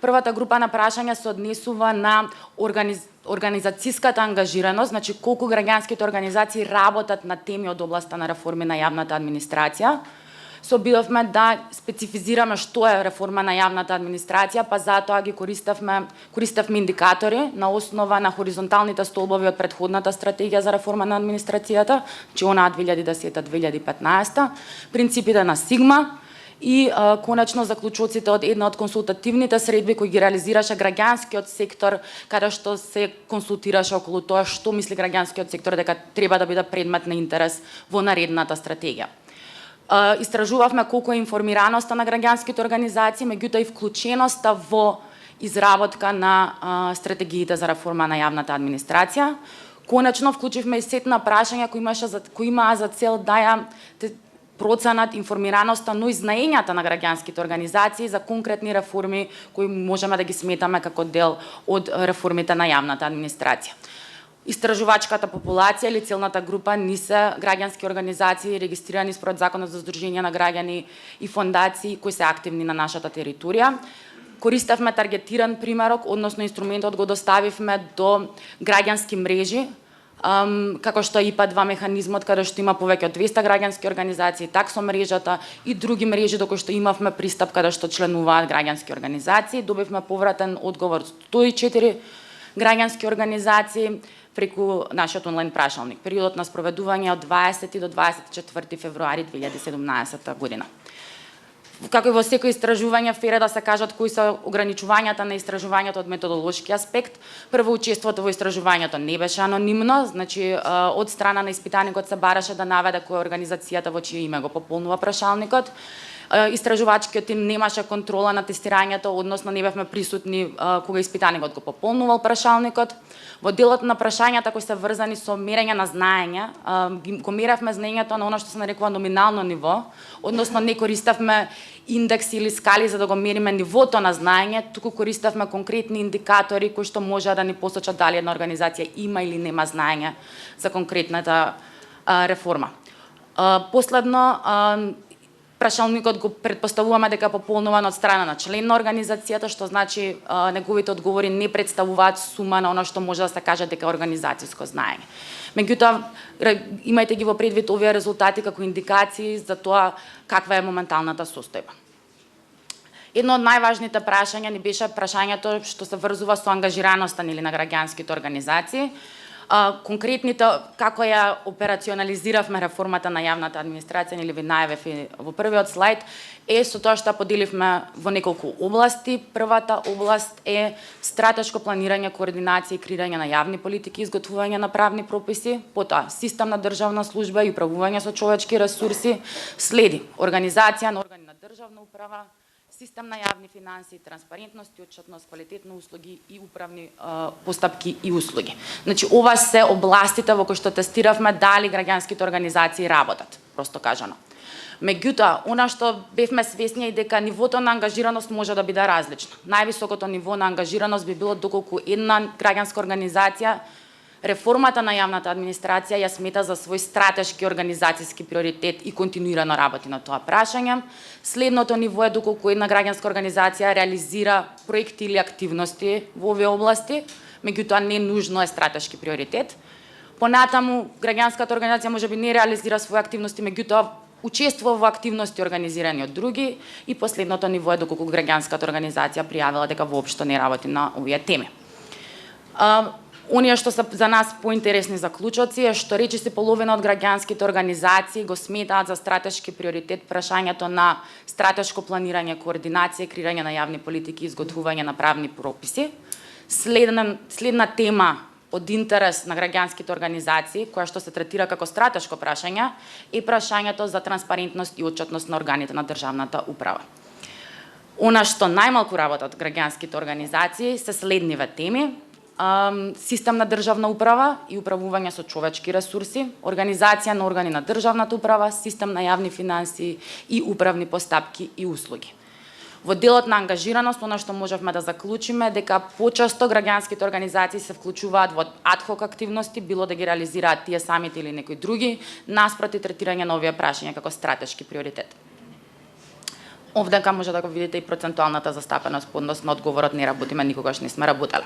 Првата група на прашања се однесува на организацијската ангажираност, значи колку граѓанските организации работат на теми од областа на реформи на јавната администрација. Се обидовме да специфизираме што е реформа на јавната администрација, па затоа ги користевме индикатори на основа на хоризонталните столбови од претходната стратегија за реформа на администрацијата, че онаа 2010-2015, принципите на Сигма и конечно заклучоците од една од консултативните средби кои ги реализираше граѓанскиот сектор, каде што се консултираше околу тоа што мисли граѓанскиот сектор дека треба да биде предмет на интерес во наредната стратегија. Истражувавме колку е информираноста на граѓанските организации, меѓутоа и вклученоста во изработка на стратегиите за реформа на јавната администрација. Конечно вклучивме и сет на прашања кои имаа за цел да ја проценат информираноста, но и знаењата на граѓанските организации за конкретни реформи кои можеме да ги сметаме како дел од реформите на јавната администрација. Истражувачката популација или целната група не се граѓански организации регистрирани според Законот за здружение на граѓани и фондации кои се активни на нашата територија. Користевме таргетиран примерок, односно инструментот го доставивме до граѓански мрежи, како што е ИПА-2 механизмот, каде што има повеќе од 200 граѓански организации, таксо мрежата и други мрежи до кои што имавме пристап каде што членуваат граѓански организации. Добивме повратен одговор од 104 граѓански организации преку нашиот онлайн прашалник. Периодот на спроведување од 20 до 24 февруари 2017 година. Како и во секој истражување, фер е да се кажат кои се ограничувањата на истражувањето од методолошки аспект. Прво, учеството во истражувањето не беше анонимно, значи од страна на испитаникот се бараше да наведе која организацијата во чие име го пополнува прашалникот. Истражувачкиот тим немаше контрола на тестирањето, односно не бевме присутни кога испитаникот го пополнувал прашалникот. Во делот на прашањата кои се врзани со мерење на знаење, го меравме знаењето на она што се нарекува номинално ниво, односно не користевме индекси или скали за да го мериме нивото на знаење, туку користевме конкретни индикатори кои што може да ни посочат дали една организација има или нема знаење за конкретната реформа. Последно, прашалникот го претпоставуваме дека е пополнуван од страна на член на организацијата, што значи неговите одговори не представуваат сума на она што може да се каже дека е организацијско знаење. Меѓутоа, имајте ги во предвид овие резултати како индикации за тоа каква е моменталната состојба. Едно од најважните прашања ни беше прашањето што се врзува со ангажираноста на граѓанските организации. Конкретните, како ја операционализиравме реформата на јавната администрација, или ви најавив и во првиот слайд, е со тоа што поделивме во неколку области. Првата област е стратешко планирање, координација и креирање на јавни политики, изготвување на правни прописи, потоа систем на државна служба и управување со човечки ресурси, следи организација на органи на државна управа, систем на јавни финансии, транспарентност и отчетност, квалитетни услуги и управни постапки и услуги. Значи, ова се областите во кои што тестиравме дали граѓанските организации работат, просто кажано. Меѓутоа, она што бевме свесни е дека нивото на ангажираност може да биде различно. Највисокото ниво на ангажираност би било доколку една граѓанска организација реформата на јавната администрација ја смета за свој стратешки организацијски приоритет и континуирано работи на тоа прашање. Следното ниво е доколку една граѓанска организација реализира проекти или активности во овие области, меѓутоа не нужно е стратешки приоритет. Понатаму, граѓанската организација можеби не реализира своји активности, меѓутоа учествува во активности организирани од други, и последното ниво е доколку граѓанската организација пријавила дека воопшто не работи на овие теми. Оние што се за нас поинтересни заклучоци е што речиси половина од граѓанските организации го сметаат за стратешки приоритет прашањето на стратешко планирање, координација, креирање на јавни политики и изготвување на правни прописи. Следна тема од интерес на граѓанските организации, која што се третира како стратешко прашање, е прашањето за транспарентност и отчетност на органите на државната управа. Она што најмалку работат граѓанските организации се следниве теми: систем на државна управа и управување со човечки ресурси, организација на органи на државната управа, систем на јавни финансии и управни постапки и услуги. Во делот на ангажираност, она што можевме да заклучиме дека почесто граѓанските организации се вклучуваат во адхок активности, било да ги реализираат тие самите или некои други, наспроти третирање на овие прашања како стратешки приоритет. Овдека може да го видите и процентуалната застапеност по однос на одговорот не работиме, никогаш не сме работеле.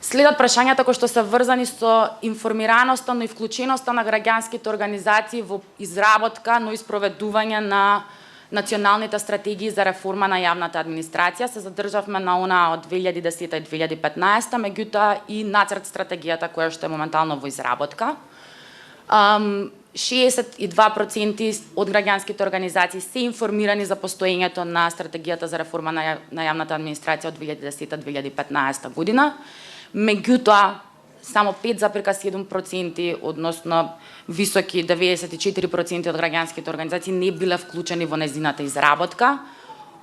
Следат прашањата кои што се врзани со информираноста, но и вклученоста на граѓанските организации во изработка, но и спроведување на националните стратегии за реформа на јавната администрација. Се задржавме на она од 2010 и 2015, меѓутоа и нацрт стратегијата која што е моментално во изработка. 62% од граѓанските организации се информирани за постоењето на стратегијата за реформа на јавната администрација од 2010-2015 година. Меѓутоа, само 5,7%, односно високи 94% од граѓанските организации не биле вклучени во незината изработка.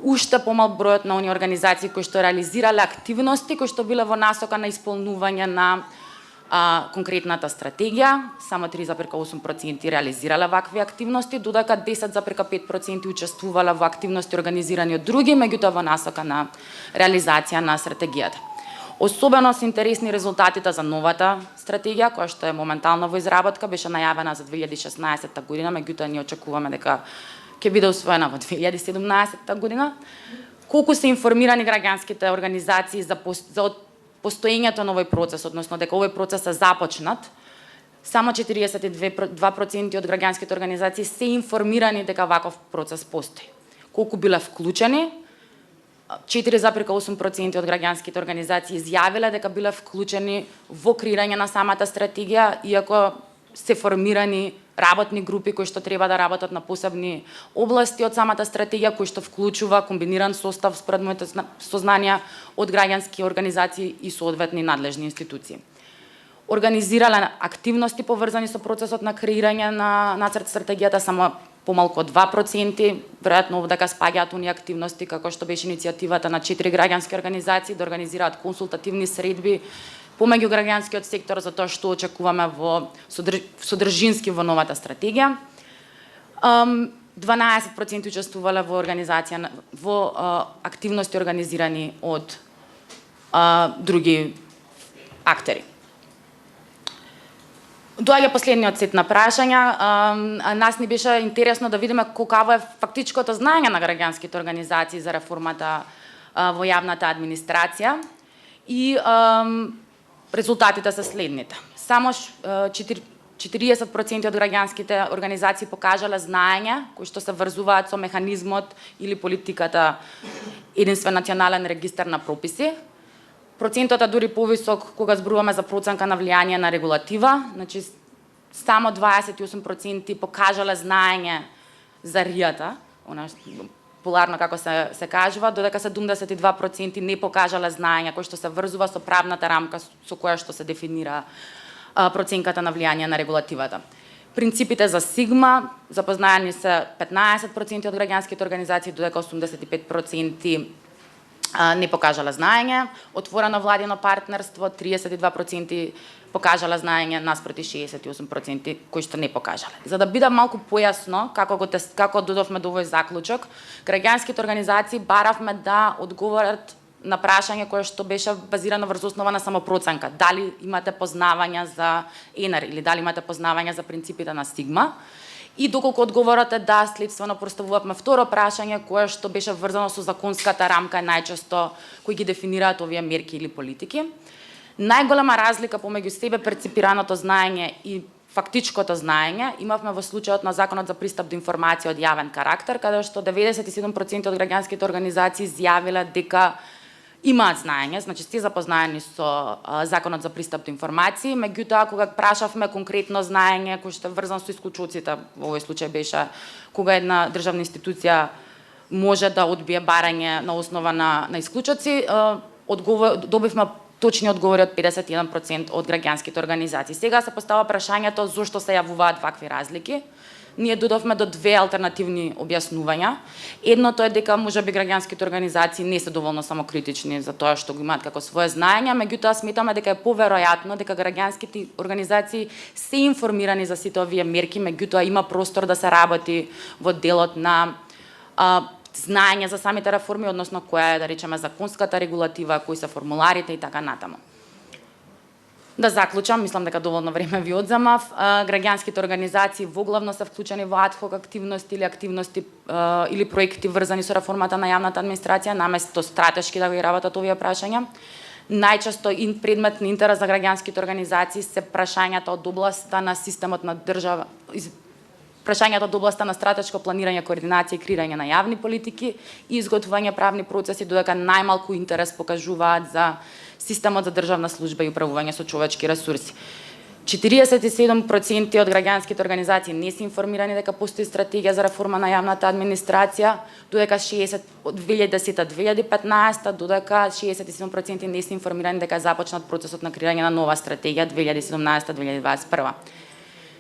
Уште помал бројот на оние организации кои што реализирале активности кои што биле во насока на исполнување на конкретната стратегија, само 3,8% реализирале вакви активности, додека 10,5% учествувале во активности организирани од други, меѓутоа во насока на реализација на стратегијата. Особено се интересни резултатите за новата стратегија, која што е моментално во изработка, беше најавена за 2016 година, меѓутоа ние очекуваме дека ќе биде усвоена во 2017 година. Колку се информирани граѓанските организации за постоењето на овој процес, односно дека овој процес е започнат, само 42% од граѓанските организации се информирани дека ваков процес постои. Колку биле вклучени? 4,8% од граѓанските организации изјавиле дека биле вклучени во креирање на самата стратегија, иако се формирани работни групи кои што треба да работат на посебни области од самата стратегија, кои што вклучува комбиниран состав според моите сознанија од граѓански организации и соодветни надлежни институции. Организирале активности поврзани со процесот на креирање на нацрт стратегијата само помалку од 2%, веројатно овдека спаѓаат оние активности како што беше иницијативата на 4 граѓански организации да организираат консултативни средби помеѓу граѓанскиот сектор за тоа што очекуваме во содржински во новата стратегија. 12% учествувале во организација во активности организирани од други актери. Доаѓа последниот сет на прашања. Нас ни беше интересно да видиме какво е фактичкото знаење на граѓанските организации за реформата во јавната администрација и резултатите се следните. Само 40% од граѓанските организации покажале знаење кои што се врзуваат со механизмот или политиката единствен национален регистар на прописи. Процентот е дури повисок кога зборуваме за проценка на влијание на регулатива, значи само 28% покажале знаење за ријата, она популарно како се кажува, додека 72% не покажале знаење кој што се врзува со правната рамка со која што се дефинира проценката на влијание на регулативата. Принципите за Сигма запознаени се 15% од граѓанските организации, додека 85% не покажале знаење. Отворено владино партнерство 32% покажале знаење наспроти 68% кои што не покажале. За да биде малку појасно како додовме до овој заклучок, граѓанските организации баравме да одговорат на прашање кое што беше базирано врз основа на самопроценка. Дали имате познавања за ЕНР или дали имате познавања за принципите на Сигма? И доколку одговорот е да, следствено проставувавме второ прашање кое што беше врзано со законската рамка најчесто кои ги дефинираат овие мерки или политики. Најголема разлика помеѓу себе перципираното знаење и фактичкото знаење имавме во случајот на Законот за пристап до информација од јавен карактер, каде што 97% од граѓанските организации изјавиле дека имаат знаење, значи сте запознаени со Законот за пристап до информации, меѓутоа кога прашавме конкретно знаење кој што е врзан со исклучоците, во овој случај беше кога една државна институција може да одбие барање на основа на исклучоци, добивме точни одговори од 51% од граѓанските организации. Сега се постава прашањето зошто се јавуваат вакви разлики. Ние додовме до две алтернативни објаснувања. Едното е дека можеби граѓанските организации не се доволно самокритични за тоа што го имаат како свое знаење, меѓутоа сметаме дека е поверојатно дека граѓанските организации се информирани за сите овие мерки, меѓутоа има простор да се работи во делот на знаење за самите реформи, односно која е, да речеме, законската регулатива, кои се формуларите и така натаму. Да заклучам, мислам дека доволно време ви одземав. Граѓанските организации воглавно се вклучени во адхок активности или активности или проекти врзани со реформата на јавната администрација, наместо стратешки да ги работат овие прашања. Најчесто предмет на интерес за граѓанските организации се прашањата од областа на системот на држава, прашањата од областа на стратешко планирање, координација и креирање на јавни политики и изготвување правни процеси, додека најмалку интерес покажуваат за системот за државна служба и управување со човечки ресурси. 47% од граѓанските организации не се информирани дека постои стратегија за реформа на јавната администрација, додека 60 од 2010-2015, додека 67% не се информирани дека започнат процесот на креирање на нова стратегија 2017-2021.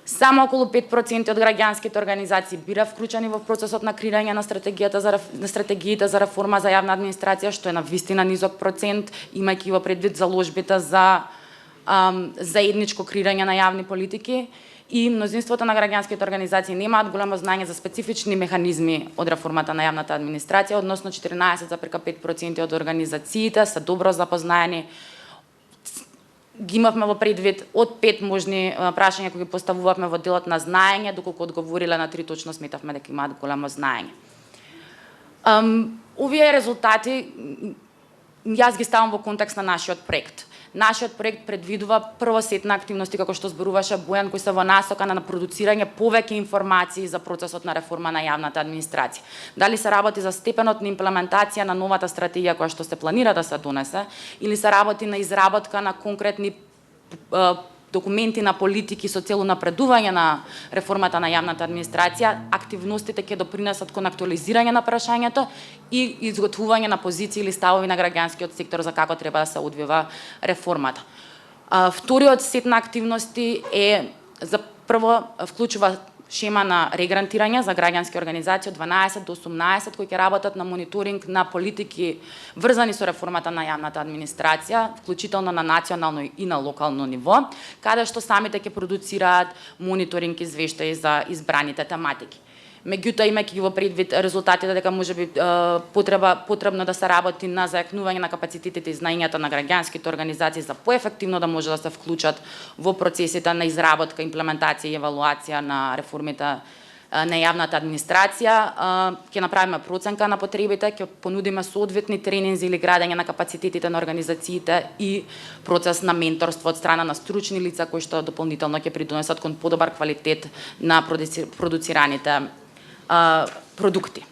Само околу 5% од граѓанските организации бира вклучени во процесот на креирање на стратегиите за реформа за јавна администрација, што е на вистина низок процент, имајќи во предвид заложбите за заедничко креирање на јавни политики, и мнозинството на граѓанските организации немаат големо знаење за специфични механизми од реформата на јавната администрација, односно 14,5% од организациите се добро запознаени. Ги имавме во предвид од 5 можни прашања кои ги поставувавме во делот на знаење, доколку одговориле на 3, точно сметавме дека имаат големо знаење. Овие резултати јас ги ставам во контекст на нашиот проект. Нашиот проект предвидува прво сет на активности, како што зборуваше Бојан, кои се во насока на продуцирање повеќе информации за процесот на реформа на јавната администрација. Дали се работи за степенот на имплементација на новата стратегија која што се планира да се донесе, или се работи на изработка на конкретни документи на политики со цел напредување на реформата на јавната администрација, активностите ќе допринесат кон актуализирање на прашањето и изготвување на позиции или ставови на граѓанскиот сектор за како треба да се одвива реформата. Вториот сет на активности за прво вклучува шема на регрантирање за граѓански организации од 12 до 18 кои ќе работат на мониторинг на политики врзани со реформата на јавната администрација, вклучително на национално и на локално ниво, каде што самите ќе продуцираат мониторинг извештаи за избраните тематики. Меѓутоа, имајќи ги во предвид резултатите дека можеби потребно да се работи на зајакнување на капацитетите и знаењата на граѓанските организации за поефективно да може да се вклучат во процесите на изработка, имплементација и евалуација на реформите на јавната администрација, ќе направиме проценка на потребите, ќе понудиме соодветни тренинзи или градење на капацитетите на организациите и процес на менторство од страна на стручни лица кои што дополнително ќе придонесат кон подобар квалитет на продуцираните продукти.